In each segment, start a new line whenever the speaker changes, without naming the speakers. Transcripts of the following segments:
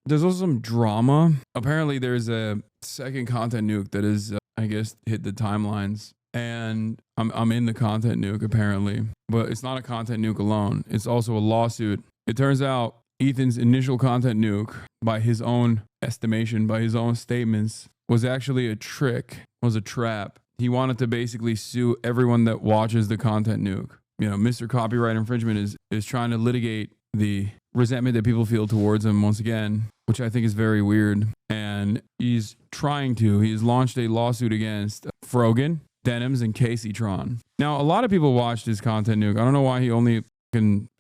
There's also some drama. Apparently, there's a second content nuke that is, I guess, hit the timelines. And I'm in the content nuke, apparently. But it's not a content nuke alone. It's also a lawsuit. It turns out Ethan's initial content nuke, by his own estimation, by his own statements, was actually a trick, was a trap. He wanted to basically sue everyone that watches the content nuke. You know, Mr. Copyright Infringement is trying to litigate the resentment that people feel towards him once again, which I think is very weird. And he's launched a lawsuit against Frogan, Denims, and Kaceytron. Now, a lot of people watched his content nuke. I don't know why he only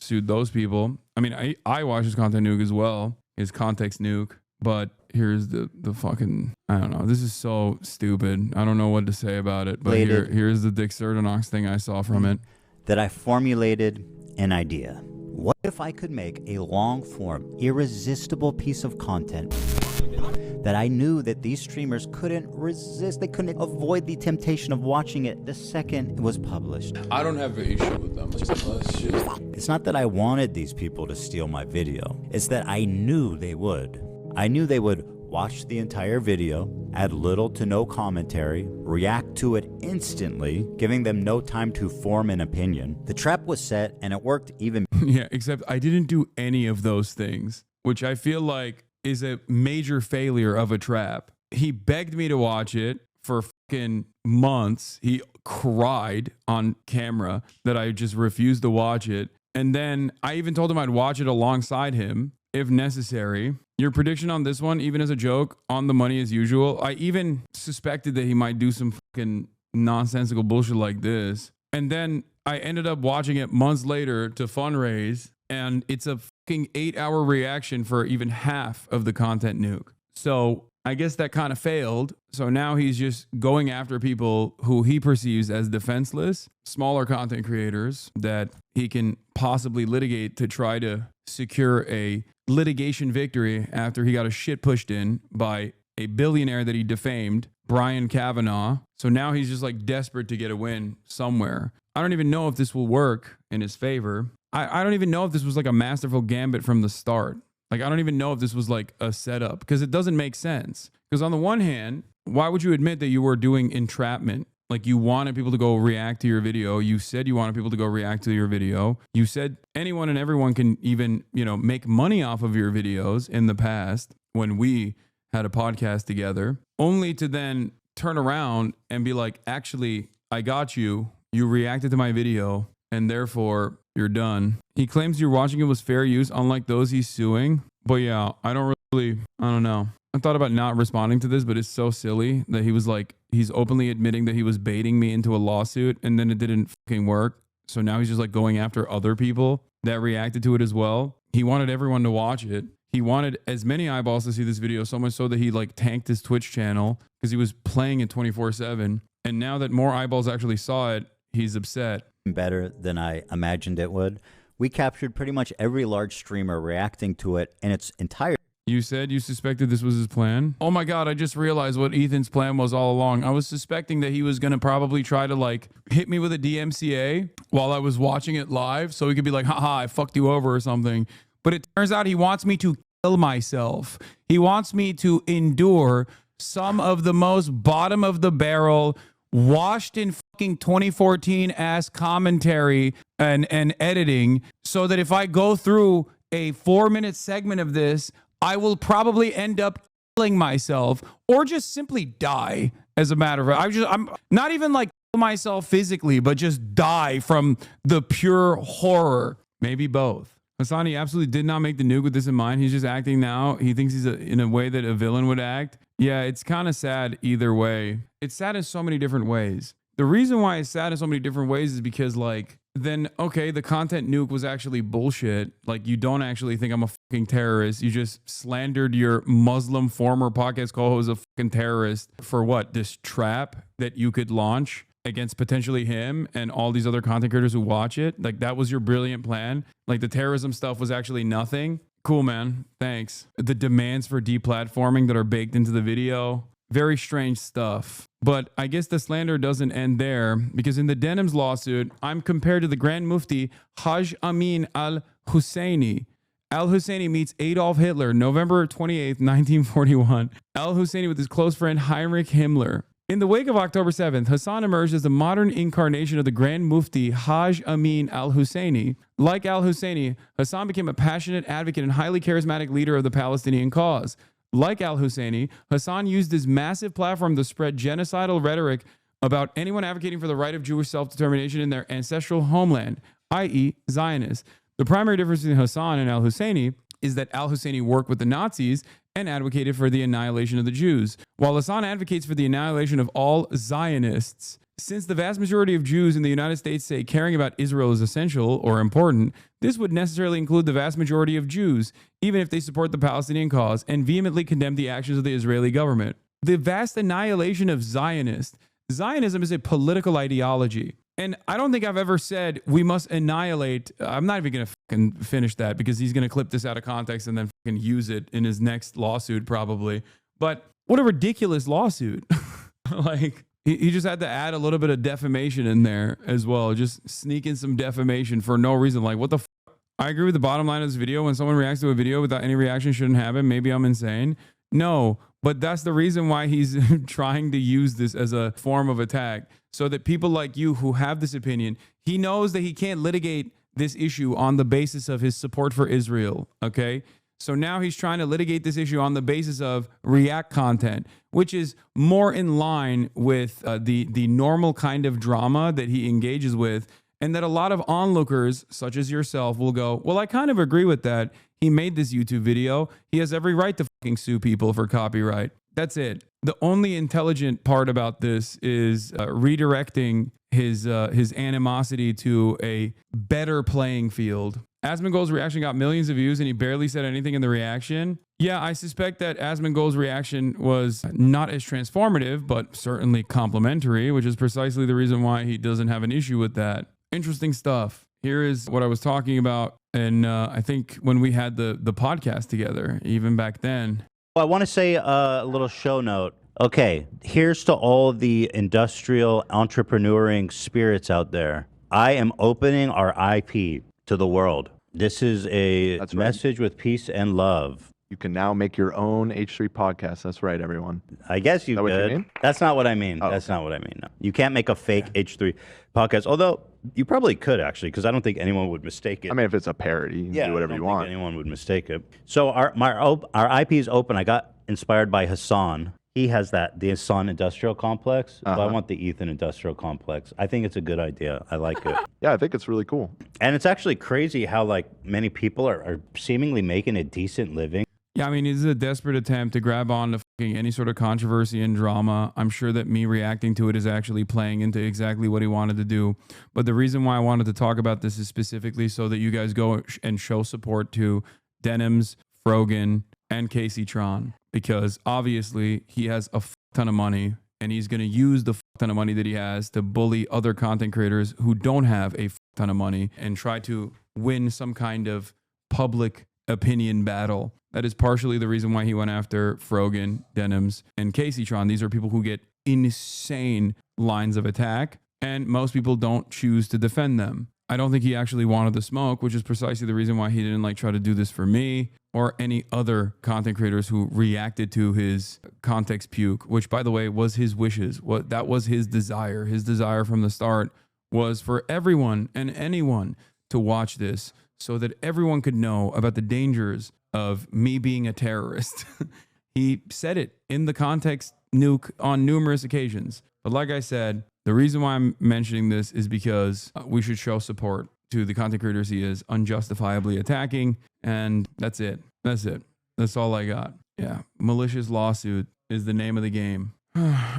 sued those people. I mean, I watched his content nuke as well, his context nuke, but here's the fucking, I don't know. This is so stupid. I don't know what to say about it, but here's the Dick Sertonox thing I saw from it.
That I formulated an idea. What if I could make a long-form, irresistible piece of content that I knew that these streamers couldn't resist? They couldn't avoid the temptation of watching it the second it was published.
I don't have an issue with them.
It's not that I wanted these people to steal my video. It's that I knew they would. I knew they would watch the entire video, add little to no commentary, react to it instantly, giving them no time to form an opinion. The trap was set and it worked even.
Yeah, except I didn't do any of those things, which I feel like is a major failure of a trap. He begged me to watch it for fucking months. He cried on camera that I just refused to watch it. And then I even told him I'd watch it alongside him if necessary. Your prediction on this one, even as a joke, on the money as usual. I even suspected that he might do some fucking nonsensical bullshit like this. And then I ended up watching it months later to fundraise, and it's a fucking 8-hour reaction for even half of the content nuke. So I guess that kind of failed. So now he's just going after people who he perceives as defenseless, smaller content creators that he can possibly litigate to try to secure a litigation victory after he got a shit pushed in by a billionaire that he defamed, Brian Kavanaugh. So now he's just like desperate to get a win somewhere. I don't even know if this will work in his favor. I don't even know if this was like a masterful gambit from the start. Like, I don't even know if this was like a setup, because it doesn't make sense. Because on the one hand, why would you admit that you were doing entrapment? Like, you wanted people to go react to your video. You said you wanted people to go react to your video. You said anyone and everyone can even, make money off of your videos in the past when we had a podcast together, only to then turn around and be like, actually, I got you. You reacted to my video and therefore you're done. He claims you're watching it was fair use, unlike those he's suing. But yeah, I don't know. I thought about not responding to this, but it's so silly that he was like, he's openly admitting that he was baiting me into a lawsuit and then it didn't fucking work. So now he's just like going after other people that reacted to it as well. He wanted everyone to watch it. He wanted as many eyeballs to see this video, so much so that he like tanked his Twitch channel because he was playing it 24/7. And now that more eyeballs actually saw it, he's upset.
Better than I imagined it would. We captured pretty much every large streamer reacting to it in its entirety.
You said you suspected this was his plan? Oh my God, I just realized what Ethan's plan was all along. I was suspecting that he was going to probably try to like hit me with a DMCA while I was watching it live so he could be like, haha, I fucked you over or something. But it turns out he wants me to kill myself. He wants me to endure some of the most bottom of the barrel, washed in fucking 2014 ass commentary and editing, so that if I go through a 4-minute segment of this, I will probably end up killing myself or just simply die. As a matter of fact, I'm not even like kill myself physically, but just die from the pure horror. Maybe both. Hasan, he absolutely did not make the nuke with this in mind. He's just acting now. He thinks he's in a way that a villain would act. Yeah, it's kind of sad either way. It's sad in so many different ways. The reason why it's sad in so many different ways is because, like, then, okay, the content nuke was actually bullshit. Like, you don't actually think I'm a fucking terrorist. You just slandered your Muslim former podcast co-host a fucking terrorist for what? This trap that you could launch against potentially him and all these other content creators who watch it. Like, that was your brilliant plan. Like, the terrorism stuff was actually nothing. Cool, man. Thanks. The demands for deplatforming that are baked into the video. Very strange stuff. But I guess the slander doesn't end there, because in the Denims lawsuit, I'm compared to the Grand Mufti Haj Amin al-Husseini Al-Husseini meets Adolf Hitler, November 28th, 1941. Al-Husseini with his close friend Heinrich Himmler. In the wake of October 7th, Hasan emerged as the modern incarnation of the Grand Mufti Haj Amin al-Husseini. Like al-Husseini, Hasan became a passionate advocate and highly charismatic leader of the Palestinian cause. Like al-Husseini, Hasan used his massive platform to spread genocidal rhetoric about anyone advocating for the right of Jewish self-determination in their ancestral homeland, i.e. Zionists. The primary difference between Hasan and al-Husseini is that al-Husseini worked with the Nazis and advocated for the annihilation of the Jews, while Hasan advocates for the annihilation of all Zionists. Since the vast majority of Jews in the United States say caring about Israel is essential or important, this would necessarily include the vast majority of Jews, even if they support the Palestinian cause and vehemently condemn the actions of the Israeli government. The vast annihilation of Zionists. Zionism is a political ideology. And I don't think I've ever said we must annihilate. I'm not even going to fucking finish that because he's going to clip this out of context and then fucking use it in his next lawsuit probably. But what a ridiculous lawsuit. Like, he just had to add a little bit of defamation in there as well. Just sneak in some defamation for no reason. Like, what the fuck? I agree with the bottom line of this video. When someone reacts to a video without any reaction, shouldn't happen. Maybe I'm insane. No, but that's the reason why he's trying to use this as a form of attack. So that people like you who have this opinion, he knows that he can't litigate this issue on the basis of his support for Israel, okay? So now he's trying to litigate this issue on the basis of react content, which is more in line with the normal kind of drama that he engages with, and that a lot of onlookers, such as yourself, will go, well, I kind of agree with that. He made this YouTube video. He has every right to fucking sue people for copyright. That's it. The only intelligent part about this is redirecting his animosity to a better playing field. Asmongold's reaction got millions of views and he barely said anything in the reaction. Yeah, I suspect that Asmongold's reaction was not as transformative, but certainly complimentary, which is precisely the reason why he doesn't have an issue with that. Interesting stuff. Here is what I was talking about, and I think when we had the podcast together, even back then.
Well, I want to say a little show note. Okay, here's to all the industrial entrepreneuring spirits out there. I am opening our IP to the world. This is a message with peace and love.
You can now make your own H3 podcast. That's right, everyone.
I guess you could. What you mean? That's not what I mean. Oh, that's not what I mean. No. You can't make a fake H3 podcast, although you probably could actually, because I don't think anyone would mistake it.
I mean, if it's a parody, you can do whatever you want.
I don't think anyone would mistake it. So our IP is open. I got inspired by Hasan. He has the Hasan Industrial Complex. But I want the Ethan Industrial Complex. I think it's a good idea. I like it.
Yeah, I think it's really cool.
And it's actually crazy how like many people are seemingly making a decent living.
Yeah, I mean, this is a desperate attempt to grab on to fucking any sort of controversy and drama. I'm sure that me reacting to it is actually playing into exactly what he wanted to do. But the reason why I wanted to talk about this is specifically so that you guys go and show support to Denims, Frogan, and Kaceytron. Because obviously he has a ton of money and he's going to use the ton of money that he has to bully other content creators who don't have a ton of money and try to win some kind of public opinion battle. That is partially the reason why he went after Frogan, Denims, and Kaceytron. These are people who get insane lines of attack, and most people don't choose to defend them. I don't think he actually wanted the smoke, which is precisely the reason why he didn't like try to do this for me or any other content creators who reacted to his context puke, which, by the way, was his wishes. That was his desire. His desire from the start was for everyone and anyone to watch this so that everyone could know about the dangers of me being a terrorist. He said it in the context nuke on numerous occasions. But like I said, the reason why I'm mentioning this is because we should show support to the content creators he is unjustifiably attacking. And that's it. That's it. That's all I got. Yeah. Malicious lawsuit is the name of the game.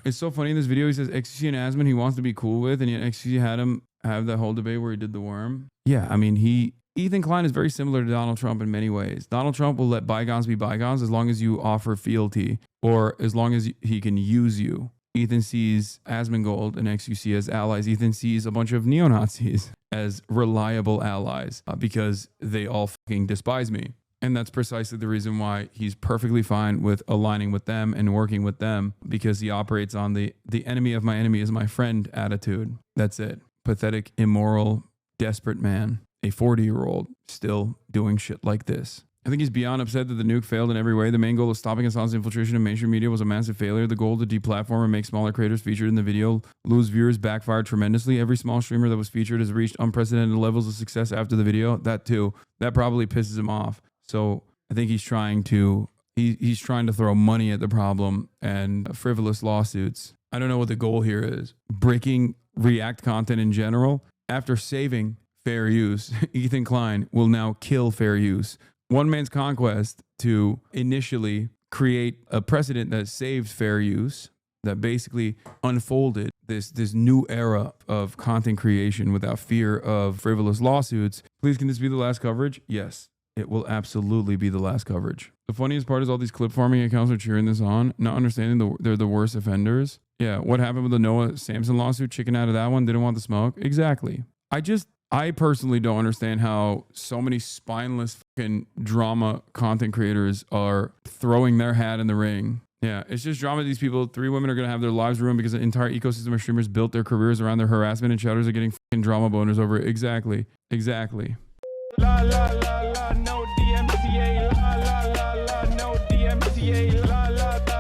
It's so funny in this video. He says XQC and Asmon he wants to be cool with, and yet XQC had him have that whole debate where he did the worm. Yeah. I mean, Ethan Klein is very similar to Donald Trump in many ways. Donald Trump will let bygones be bygones as long as you offer fealty or as long as he can use you. Ethan sees Asmongold and XQC as allies. Ethan sees a bunch of neo-Nazis as reliable allies because they all fucking despise me. And that's precisely the reason why he's perfectly fine with aligning with them and working with them, because he operates on the enemy of my enemy is my friend attitude. That's it. Pathetic, immoral, desperate man. a 40-year-old still doing shit like this. I think he's beyond upset that the nuke failed in every way. The main goal of stopping Hasan's infiltration in mainstream media was a massive failure. The goal to deplatform and make smaller creators featured in the video lose viewers backfired tremendously. Every small streamer that was featured has reached unprecedented levels of success after the video. That too. That probably pisses him off. So I think he's trying to throw money at the problem and frivolous lawsuits. I don't know what the goal here is. Breaking React content in general. After saving fair use, Ethan Klein will now kill fair use. One man's conquest to initially create a precedent that saved fair use, that basically unfolded this new era of content creation without fear of frivolous lawsuits. Please, can this be the last coverage? Yes, it will absolutely be the last coverage. The funniest part is all these clip farming accounts are cheering this on, not understanding they're the worst offenders. Yeah, what happened with the Noah Samson lawsuit? Chicken out of that one, didn't want the smoke. Exactly. I personally don't understand how so many spineless fucking drama content creators are throwing their hat in the ring. Yeah, it's just drama. These people, 3 women are going to have their lives ruined because the entire ecosystem of streamers built their careers around their harassment, and shouters are getting fucking drama boners over it. Exactly. La la la la, no DMCA. La la la la, no DMCA. La la.